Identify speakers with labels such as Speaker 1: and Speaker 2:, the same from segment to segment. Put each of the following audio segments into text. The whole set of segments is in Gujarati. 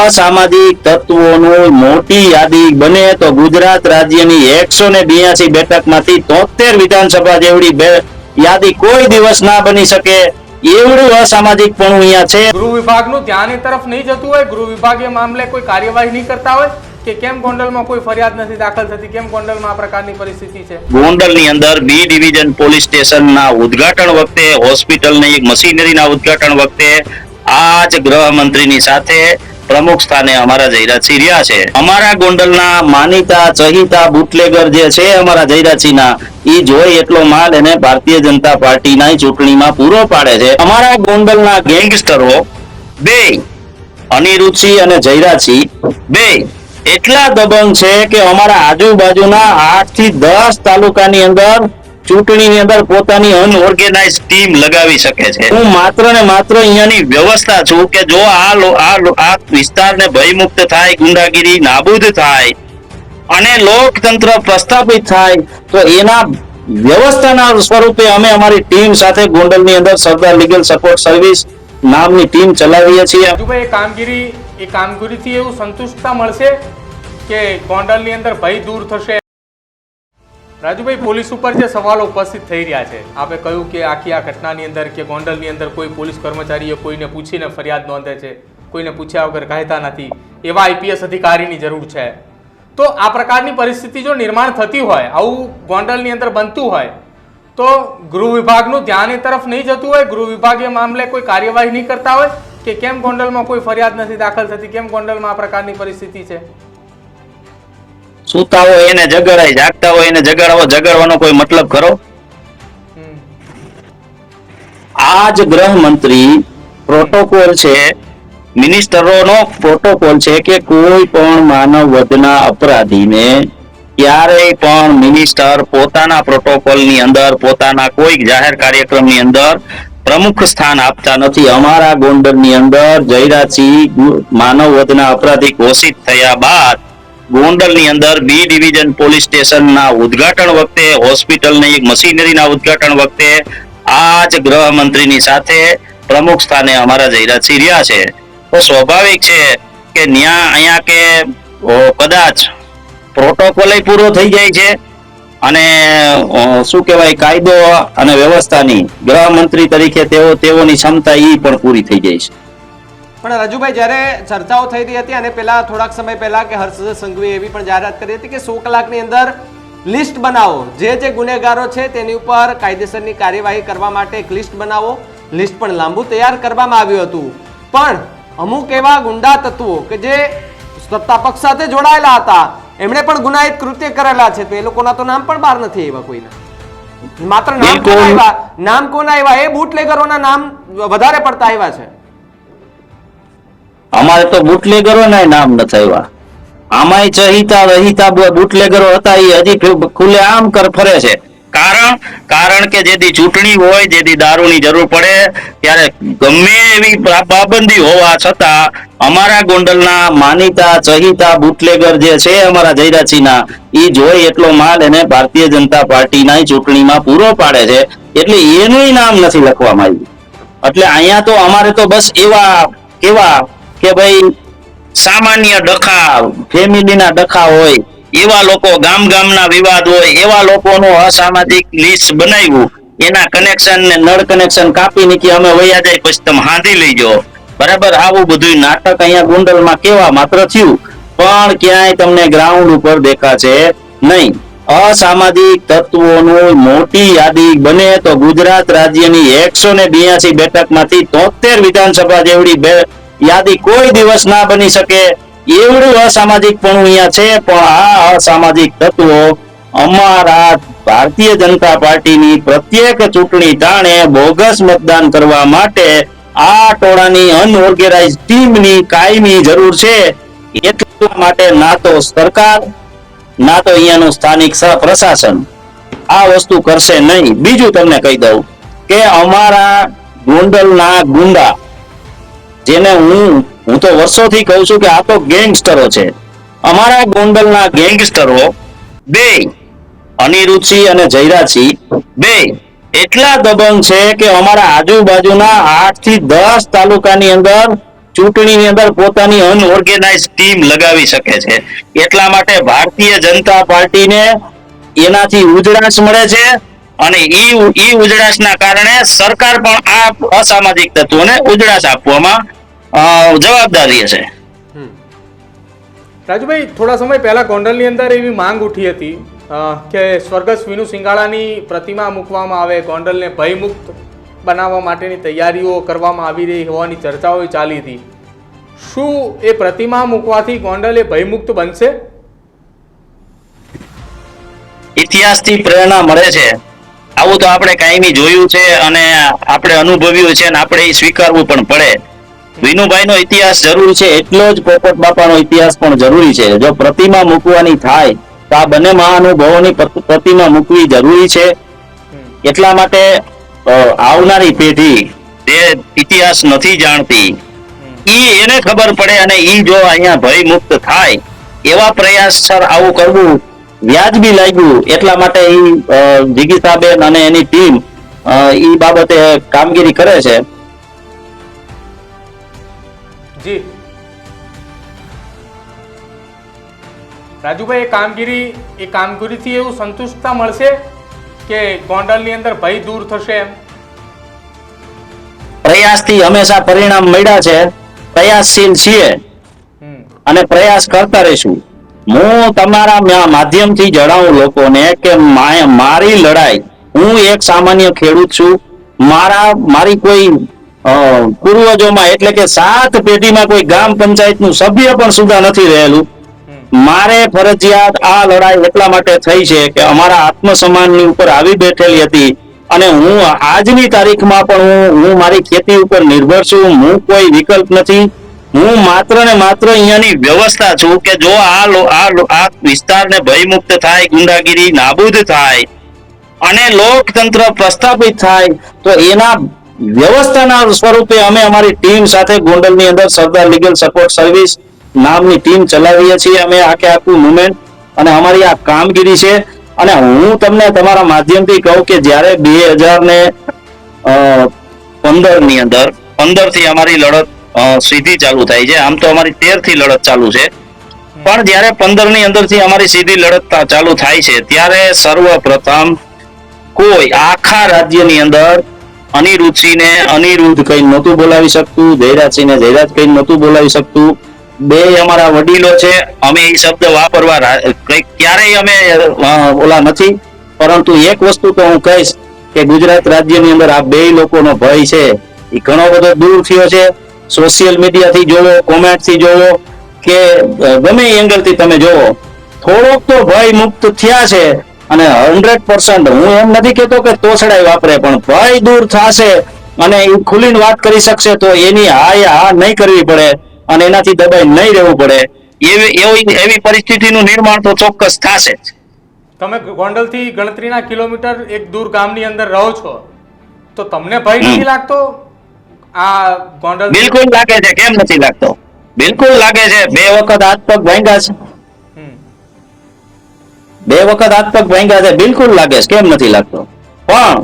Speaker 1: અસામાજિક તત્વોની મોટી યાદી બને તો ગુજરાત રાજ્યની 182 બેઠકમાંથી 73 વિધાનસભા જેવડી યાદી કોઈ દિવસ ના બની શકે એવડું અસામાજિક પણ અહીંયા છે।
Speaker 2: ગૃહ વિભાગનું ધ્યાન એ તરફ નહીં જતું હોય, ગૃહ વિભાગ એ મામલે કોઈ કાર્યવાહી નહીં કરતા હોય કે કેમ ગોંડલમાં કોઈ ફરિયાદ નથી દાખલ થતી, કેમ ગોંડલમાં આ પ્રકારની પરિસ્થિતિ છે?
Speaker 1: ગોંડલની અંદર બી ડિવિઝન પોલીસ સ્ટેશનના ઉદ્ઘાટન વખતે, હોસ્પિટલની એક મશીનરીના ઉદ્ઘાટન વખતે આ જ ગૃહમંત્રીની સાથે પ્રમુખ સ્થાને અમારા જયરાજસિંહ રહ્યા છે। અમારા ગોંડલના માનીતા ચહિતા બુટલેગર જે છે અમારા જયરાજસિંહના, ઈ જોઈ એટલો માલ એને ભારતીય જનતા પાર્ટીના ચૂંટણીમાં પૂરો પાડે છે। અમારા ગોંડલના ગેંગસ્ટરો બે અનિરુદ્ધસિંહ અને જયરાજસિંહ બે એટલા દબંગ છે કે અમારા આજુબાજુના 8 થી 10 તાલુકાની અંદર ચૂંટણીની અંદર પોતાની અનઓર્ગેનાઇઝ ટીમ લગાવી શકે છે। હું માત્ર ને માત્ર અહીંયાની વ્યવસ્થા છું કે જો આ વિસ્તારને ભયમુક્ત થાય, ગુંડાગીરી નાબૂદ થાય અને લોકતંત્ર પ્રસ્થાપિત થાય તો એના વ્યવસ્થાના સ્વરૂપે અમે અમારી ટીમ સાથે ગોંડલની અંદર સરદાર લીગલ સપોર્ટ સર્વિસ નામની ટીમ ચલાવીએ છીએ।
Speaker 2: રાજુભાઈ, એ કામગીરીથી એવું સંતુષ્ટતા મળશે કે ગોંડલની અંદર ભય દૂર થશે? રાજુભાઈ, પોલીસ ઉપર જે સવાલો ઉપસ્થિત થઈ રહ્યા છે, આપણે કહ્યું કે આખી આ ઘટનાની અંદર કે ગોંડલની અંદર કોઈ પોલીસ કર્મચારીએ કોઈને પૂછીને ફરિયાદ નોંધે છે, કોઈને પૂછ્યા વગર કહેતા નથી, એવા આઈપીએસ અધિકારીની જરૂર છે। તો આ પ્રકારની પરિસ્થિતિ જો નિર્માણ થતી હોય, આવું ગોંડલની અંદર બનતું હોય, તો ગૃહ વિભાગનું ધ્યાન એ તરફ નહીં જતું હોય, ગૃહ વિભાગ એ મામલે કોઈ કાર્યવાહી નહીં કરતા હોય કે કેમ ગોંડલમાં કોઈ ફરિયાદ નથી દાખલ થતી, કેમ ગોંડલમાં આ પ્રકારની પરિસ્થિતિ છે?
Speaker 1: સૂતા હોય એને જગાડાય, જાગતા હોય એને જગાડવાનો કોઈ મતલબ ખરો? આ જ ગૃહમંત્રી પ્રોટોકોલ છે, મિનિસ્ટરોનો પ્રોટોકોલ છે કે કોઈ પણ માનવ વધના અપરાધીને ક્યારેય પણ મિનિસ્ટર પોતાના પ્રોટોકોલની અંદર, પોતાના કોઈ જાહેર કાર્યક્રમની અંદર પ્રમુખ સ્થાન આપતા નથી। અમારા ગોંડલની અંદર જયરાજસિંહ માનવ વધના અપરાધી ઘોષિત થયા બાદ ગોંડલની અંદર બી ડિવિઝન પોલીસ સ્ટેશનના ઉદ્ઘાટન વખતે, હોસ્પિટલની એક મશીનરીના ઉદ્ઘાટન વખતે આ જ ગૃહમંત્રીની સાથે પ્રમુખ સ્થાને અમારા જયરાજસિંહ રહ્યા છે। તો સ્વાભાવિક છે કે અહીંયા કે કદાચ પ્રોટોકોલ પૂરો થઈ જાય છે અને શું કહેવાય, કાયદો અને વ્યવસ્થાની ગૃહમંત્રી તરીકે તેઓની ક્ષમતા ઈ પણ પૂરી થઈ જાય છે।
Speaker 3: પણ રાજુભાઈ, જ્યારે ચર્ચાઓ થઈ રહી હતી અને થોડાક સમય પહેલા કે હર્ષ સંઘવીએ એવી પણ જાહેરાત કરી હતી કે 100 કલાકની અંદર લિસ્ટ બનાવો, જે ગુનેગારો છે તેની ઉપર કાયદેસરની કાર્યવાહી કરવા માટે એક લિસ્ટ બનાવો। લિસ્ટ પણ લાંબુ તૈયાર કરવામાં આવ્યું હતું, પણ અમુક એવા ગુંડા તત્વો કે જે સત્તા પક્ષ સાથે જોડાયેલા હતા, એમણે પણ ગુનાહિત કૃત્ય કરેલા છે, તો એ લોકોના તો નામ પણ બહાર નથી આવ્યા કોઈના। માત્ર નામ કોના આવ્યા? એ બુટલેગરોના નામ વધારે પડતા આવ્યા છે।
Speaker 1: અમારે તો બુટલેગરો ના નામ નથી આવ્યા, આમાંય ચહિતા રહિતા બુટલેગરો હતા એ હજી ખુલ્લે આમ ફરે છે। કારણ કે જેથી ચૂંટણી હોય, જેથી દારૂની જરૂર પડે ત્યારે ગમે એવી પાબંદી હોવા છતાં અમારા ગોંડલના માનીતા ચહિતા બુટલેગર જે છે અમારા જયરાજસિંહના, ઈ જોઈ એટલો માલ એને ભારતીય જનતા પાર્ટીના ચૂંટણીમાં પૂરો પાડે છે, એટલે એનું નામ નથી લખવામાં આવ્યું। એટલે અહીંયા તો અમારે તો બસ એવા કે ભાઈ સામાન્ય ડખા, ફેમિલીના ડખા હોય એવા લોકો, ગામના વિવાદ હોય એવા લોકોનું અસામાજિક લિસ્ટ બનાવ્યું, એના કનેક્શન ને નળ કનેક્શન કાપી નીકળી અમે વયા જાય, પછી તમે હાંધી લઈ જાઓ, બરાબર? આવું બધું નાટક અહીંયા ગોંડલમાં કેવા માત્ર થયું, પણ ક્યાંય તમને ગ્રાઉન્ડ ઉપર દેખાશે નહીં। અસામાજિક તત્વોની મોટી યાદી બને તો ગુજરાત રાજ્યની 182 બેઠકમાંથી 73 વિધાનસભા જેવડી યાદી કોઈ દિવસ ના બની શકે એવડું અસામાજિક પણ અહીંયા છે। પણ આ અસામાજિક તત્વો અમારા ભારતીય જનતા પાર્ટીની પ્રત્યેક ચૂંટણી ટાણે બોગસ મતદાન કરવા માટે આ ટોળાની અનઓર્ગેનાઇઝ ટીમની કાયમી જરૂર છે। એટલા માટે ના તો સરકાર, ના તો અહીંયાનું સ્થાનિક પ્રશાસન આ વસ્તુ કરશે નહીં। બીજું તમને કહી દઉં કે અમારા ગોંડલના ગુંડા, જેને હું તો વર્ષોથી કહું છું કે આ તો ગેંગસ્ટરો છે, અમારા ગોંડલના ગેંગસ્ટરો બે અનિરુદ્ધસિંહ અને જયરાજસિંહ બે એટલા દબંગ છે કે અમારા આજુબાજુના 8 થી 10 તાલુકાની અંદર ચૂંટણીની અંદર પોતાની અનઓર્ગેનાઇઝ ટીમ લગાવી શકે છે. એટલા માટે ભારતીય જનતા પાર્ટીને એનાથી ઉજળાશ મળે છે અને ઈ ઉજળાશના કારણે સરકાર પણ આ અસામાજિક તત્વોને ઉજળાશ આપવામાં જવાબદાર રહેશે.
Speaker 2: રાજુભાઈ, થોડા સમય પહેલા ગોંડલની અંદર એવી માંગ ઉઠી હતી કે સ્વર્ગસ્થ વિનુ સિંગાળાની પ્રતિમા મૂકવામાં આવે, ગોંડલને ભયમુક્ત બનાવવા માટેની તૈયારીઓ કરવામાં આવી રહી હોવાની ચર્ચાઓ ચાલી હતી. શું એ પ્રતિમા મૂકવાથી ગોંડલ એ ભયમુક્ત બનશે?
Speaker 1: ઇતિહાસથી પ્રેરણા મળે છે. આવું તો આપણે કાયમી જોયું છે અને આપણે અનુભવ્યું છે અને આપણે એ સ્વીકારવું પણ પડે. વિનુભાઈનો ઇતિહાસ જરૂરી છે એટલો જ પોપટ બાપાનો ઇતિહાસ પણ જરૂરી છે. જો પ્રતિમા મૂકવાની થાય તો આ બંને મહાનુભાવોની પ્રતિમા મૂકવી જરૂરી છે. એટલા માટે આવનારી પેઢી જે ઇતિહાસ નથી જાણતી એને ખબર પડે અને ઈ જો અહીંયા ભય મુક્ત થાય એવા પ્રયાસ સર આવું કરવું વ્યાજબી લાગ્યું. એટલા માટે જિગીતાબેન અને એની ટીમ ઈ બાબતે કામગીરી કરે છે.
Speaker 2: જી રાજુભાઈ, એ કામગીરીથી એવું સંતુષ્ટતા મળશે કે ગોંડલની અંદર ભય દૂર થશે એમ?
Speaker 1: પ્રયાસથી હંમેશા પરિણામ મળ્યા છે. પ્રયાસશીલ છીએ અને પ્રયાસ કરતા રહીશું. હું તમારા માધ્યમથી જણાવું લોકોને કે મારી લડાઈ, હું એક સામાન્ય ખેડૂત છું. મારી કોઈ પૂર્વજોમાં એટલે કે 7 પેઢીમાં કોઈ ગ્રામ પંચાયતનું સભ્ય પણ સુધા નથી રહેલું. મારે ફરજિયાત આ લડાઈ એટલા માટે થઈ છે કે અમારા આત્મસન્માનની ઉપર આવી બેઠેલી હતી અને હું આજની તારીખમાં પણ હું મારી ખેતી ઉપર નિર્ભર છું. હું કોઈ વિકલ્પ નથી. હું માત્ર ને માત્ર અહીંયાની વ્યવસ્થા છું કે જો આ વિસ્તારને ભયમુક્ત થાય, ગુંડાગીરી નાબૂદ થાય અને લોકતંત્ર પ્રસ્થાપિત થાય તો એના વ્યવસ્થાના સ્વરૂપે અમે અમારી ટીમ સાથે ગોંડલની અંદર સરદાર લીગલ સપોર્ટ સર્વિસ નામની ટીમ ચલાવીએ છીએ. અમે આખું મુવમેન્ટ અને અમારી આ કામગીરી છે. અને હું તમને તમારા માધ્યમથી કહું કે જ્યારે 2015 ની અંદર 15 થી અમારી લડત સીધી ચાલુ થાય છે. આમ તો અમારી 13 થી લડત ચાલુ છે, પણ જ્યારે 15 ની અંદર થી અમારી સીધી લડત ચાલુ થાય છે ત્યારે સર્વપ્રથમ કોઈ આખા રાજ્યની અંદર અનિરુદ્ધસિંહને અનિરુદ્ધ કઈ નહોતું બોલાવી શકતું, જયરાજસિંહને જયરાજ કઈ નહોતું બોલાવી શકતું. બે અમારા વડીલો છે, અમે એ શબ્દ વાપરવા ક્યારેય અમે ઓલા નથી. પરંતુ એક વસ્તુ તો હું કહીશ કે ગુજરાત રાજ્યની અંદર આ બે લોકોનો ભય છે એ ઘણો બધો દૂર થયો છે. સોશિયલ મીડિયાથી જોવો, કોમેન્ટથી જોવો કે ગમે એ એંગલથી તમે જોવો, થોડોક તો ભય મુક્ત થયા છે. અને 100% હું એમ નથી કહેતો કે તોછડાઈ વાપરે, પણ ભય દૂર થશે અને એ ખુલીને વાત કરી શકશે તો એની હા નહીં કરવી પડે અને એનાથી દબાઈ નહીં રહેવું પડે. એવી પરિસ્થિતિનું નિર્માણ તો ચોક્કસ થશે.
Speaker 2: તમે ગોંડલથી ગણતરીના કિલોમીટર એક દૂર ગામની અંદર રહો છો તો તમને ભય નથી લાગતો? આ ગોંડલ
Speaker 1: બિલકુલ લાગે છે. કેમ નથી લાગતો? બિલકુલ લાગે છે. 2 વખત હાથ પગ ભાંગ્યા છે. 2 વખત હાથ પગ ભાંગ્યા છે. બિલકુલ લાગે છે. કેમ નથી લાગતો? પણ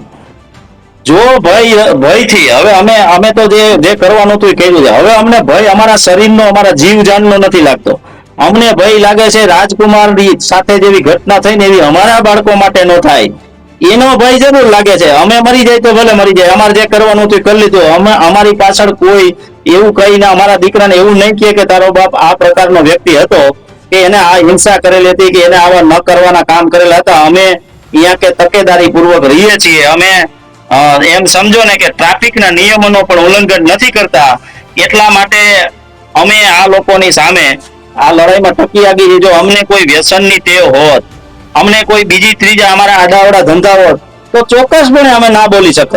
Speaker 1: જો ભયથી હવે અમે તો જે કરવાનું હતું એ કર્યું છે. હવે અમને ભય અમારા શરીરનો, અમારા જીવ જાનનો નથી લાગતો. અમને ભય લાગે છે રાજકુમાર સાથે જેવી ઘટના થઈ ને એવી અમારા બાળકો માટે ન થાય એનો ભય જરૂર લાગે છે. અમે મરી જાય તો ભલે મરી જાય, અમારે જે કરવાનું હતું કરી લીધું. અમારી પાછળ કોઈ એવું કહીને અમારા દીકરાને એવું નહીં કહે કે તારો બાપ આ પ્રકારનો વ્યક્તિ હતો કે એને આ હિંસા કરેલી હતી કે એને આવા ન કરવાના કામ કરેલા હતા. અમે અહીંયા કે તકેદારી પૂર્વક રહીએ છીએ. અમે એમ સમજો ને કે ટ્રાફિકના નિયમોનો પણ ઉલ્લંઘન નથી કરતા. એટલા માટે અમે આ લોકોની સામે આ લડાઈમાં ટકી આગી. જો અમને કોઈ વ્યસનની ટેવ હોત, અમને કોઈ બીજી ત્રીજા અમારા આડાવડા ધંધા હોત તો ચોક્કસપણે અમે ના બોલી શકત.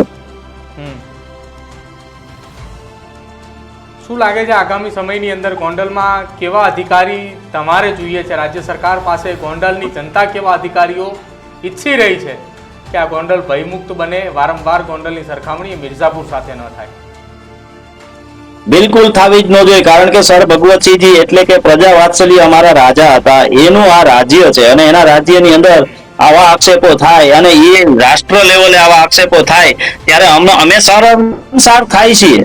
Speaker 2: શું લાગે છે આગામી સમયની અંદર ગોંડલમાં કેવા અધિકારી તમારે જોઈએ છે? રાજ્ય સરકાર પાસે ગોંડલની જનતા કેવા અધિકારીઓ ઈચ્છી રહી છે કે આ ગોંડલ ભયમુક્ત બને, વારંવાર ગોંડલની સરખામણી મિર્ઝાપુર સાથે ન થાય?
Speaker 1: બિલકુલ થવી જ ન જોઈએ. કારણ કે સર ભગવતસિંહજી એટલે કે પ્રજા વાત્સલ્ય અમારા રાજા હતા. એનું આ રાજ્ય છે અને એના રાજ્યની અંદર આવા આક્ષેપો થાય અને એ રાષ્ટ્ર લેવલે આવા આક્ષેપો થાય ત્યારે અમે શરમસાર થાય છીએ.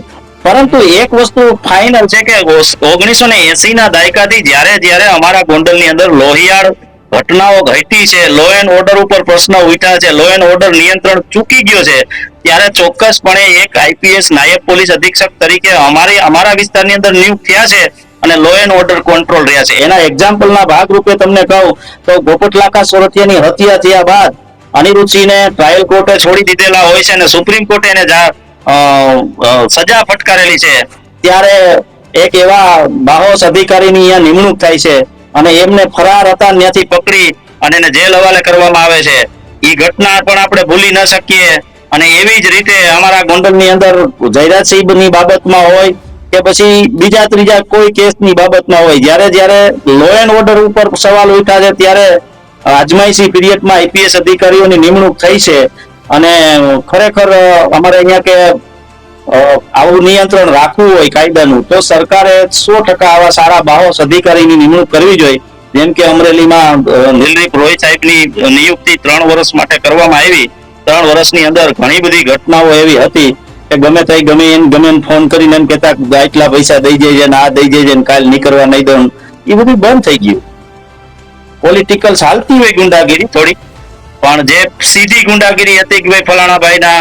Speaker 1: પરંતુ એક વસ્તુ ફાઇનલ છે કે 1980 ના દાયકાથી જ્યારે જ્યારે અમારા ગોંડલની અંદર લોહિયાળ ઘટનાઓ ઘટી છે, લો એન્ડ ઓર્ડર ઉપર પ્રશ્ન ઉઠ્યા છે, લો એન્ડ ઓર્ડર નિયંત્રણ ચૂકી ગયો છે, ત્યારે ચોક્કસપણે એક આઈપીએસ નાયબ પોલીસ અધિક્ષક તરીકે અમારા વિસ્તારની અંદર નિયુક્ત થયા છે અને લો એન્ડ ઓર્ડર કંટ્રોલ રહ્યા છે. એના એક્ઝામ્પલના ભાગરૂપે તમને કહું તો ગોપટલાકા સોરઠિયાની હત્યા થયા બાદ અનિરુદ્ધસિંહને ટ્રાયલ કોર્ટે છોડી દીધેલા હોય છે અને સુપ્રીમ કોર્ટે એને સજા ફટકારેલી છે, ત્યારે એક એવા બાહોશ અધિકારીની અહીંયા નિમણૂક થાય છે અને એમને ફરાર હતા ત્યાંથી પકડી અને એને જેલ હવાલે કરવામાં આવે છે. એ ઘટના પણ આપણે ભૂલી ન શકીએ. અને એવી જ રીતે અમારા ગોંડલની અંદર જયરાજસિંહની બાબતમાં હોય કે પછી બીજા ત્રીજા કોઈ કેસની બાબતમાં હોય, જ્યારે લો એન્ડ ઓર્ડર ઉપર સવાલ ઉઠ્યા છે ત્યારે અજમાયશી પીરિયડમાં આઈપીએસ અધિકારીઓની નિમણૂક થઈ છે. અને ખરેખર અમારે અહીંયા કે આવું નિયંત્રણ રાખવું હોય કાયદાનું તો સરકારે 100% આવા સારા બાહોશ અધિકારીની નિમણૂક કરવી જોઈએ. જેમ કે અમરેલીમાં નિલરીપ રોય સાહેબની નિયુક્તિ 3 વર્ષ માટે કરવામાં આવી. 3 વર્ષની અંદર ઘણી બધી ઘટનાઓ એવી હતી કે ગમે એને ફોન કરીને એમ કહેતા આટલા પૈસા દઈ જઈએ ને આ દઈ જઈએ ને કાલ નીકળવા નહીં દઉં, એ બધું બંધ થઈ ગયું. પોલિટિકલ ચાલતી હોય ગુંડાગીરી થોડી, પણ જે સીધી ગુંડાગીરી હતી કે ભાઈ ફલાણા ભાઈના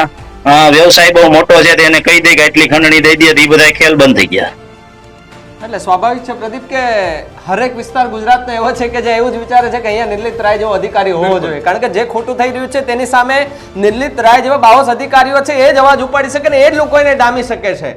Speaker 1: વ્યવસાય બહુ મોટો છે તેને કહી દે કે આટલી ખંડણી દઈ દે, એ બધા ખેલ બંધ થઈ ગયા.
Speaker 3: એટલે સ્વાભાવિક છે પ્રદીપ કે હરેક વિસ્તાર ગુજરાતનો એવો છે કે જે એવું જ વિચારે છે કે અહીંયા નિર્લિત રાય જેવો અધિકારી હોવો જોઈએ, કારણ કે જે ખોટું થઈ રહ્યું છે તેની સામે નિર્લિત રાય જેવા બાહોશ અધિકારીઓ છે એ જ અવાજ ઉપાડી શકે ને એ જ લોકો એને ડામી શકે છે.